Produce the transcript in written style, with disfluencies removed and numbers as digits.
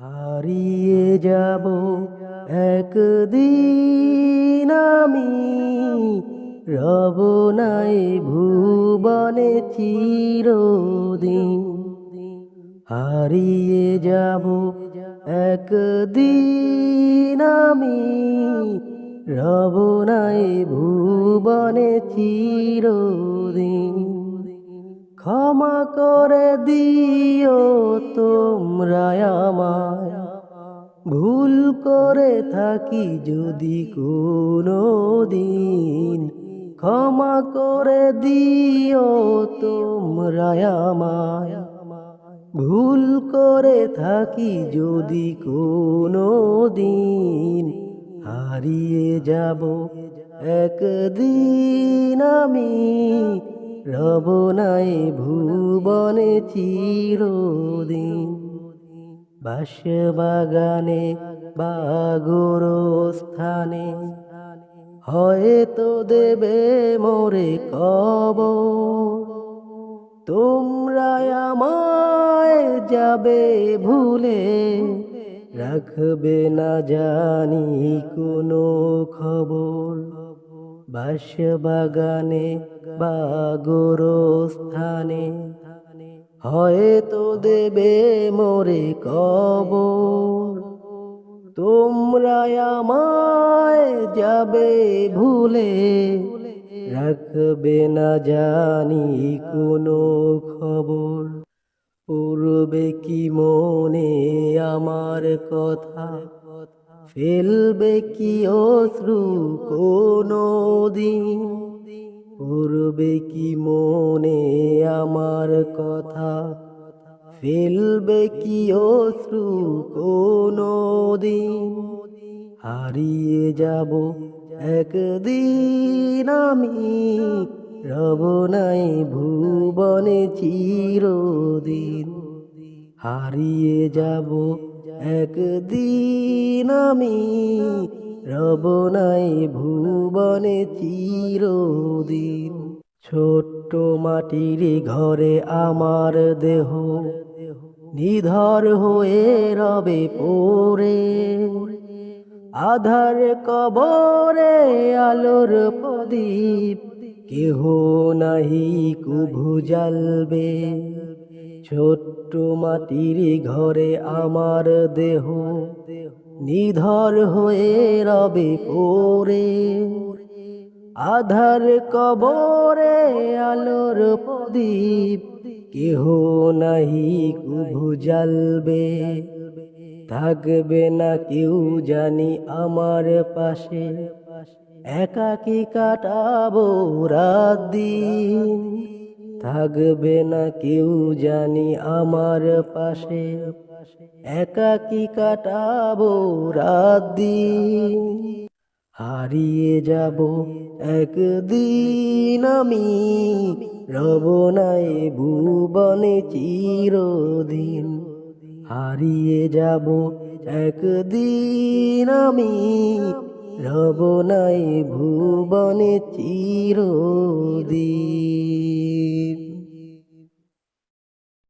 হারিয়ে যাব একদিন আমি, রব নাই ভুবনে চিরদিন। হারিয়ে যাব একদিন আমি, রব নাই ভুবনে চিরদিন। ক্ষমা করে দিও তোমরা আমায়, ভুল করে থাকি যদি কোনো দিন। ক্ষমা করে দিও তোমরা আমায়, ভুল করে থাকি যদি কোনো দিন। হারিয়ে যাব একদিন আমি, রব নাই ভুবনে চিরদিন। বাঁশবাগানে বা গোরস্থানে হয়তো দেবে মোরে কবর। তোমরা আমায় যাবে ভুলে, রাখবে না জানি কোনো খবর। বাঁশবাগানে বা গোরস্থানে হয়তো দেবে মোরে কবর। তোমরা আমায় যাবে ভুলে, রাখবে না জানি কোনো খবর। পড়বে কি মনে আমার কথা, ফেলবে কি অশ্রু কোনো দিন। পড়বে কি মনে আমার কথা, ফেলবে কি অশ্রু কোনো দিন। হারিয়ে যাব একদিন আমি, রব নাই ভুবনে চিরদিন। হারিয়ে যাব একদিন আমি, রব নাই ভুবনে চিরদিন। ছোট্ট মাটির ঘরে আমার দেহ নিধর হয়ে রবে পড়ে। আধার কবরে আলোর প্রদীপ কেহ নাহি কুভু জ্বালবে। ছোট্ট মাটির ঘরে আমার দেহ নিধর হয়ে রবে পড়ে। আধার কবরে আলোর প্রদীপ কেহ নাহি কুভু জ্বালবে। থাকবে না কেউ জানি আমার পাশে, একাকী কাটাবো রাত দিন। থাকবে না কেউ জানি আমার পাশে, একাকী কাটাবো রাত দিন। হারিয়ে যাব একদিন আমি, রব নাই ভুবনে চিরদিন। হারিয়ে যাব একদিন আমি, রব নাই ভুবনে চিরদিন।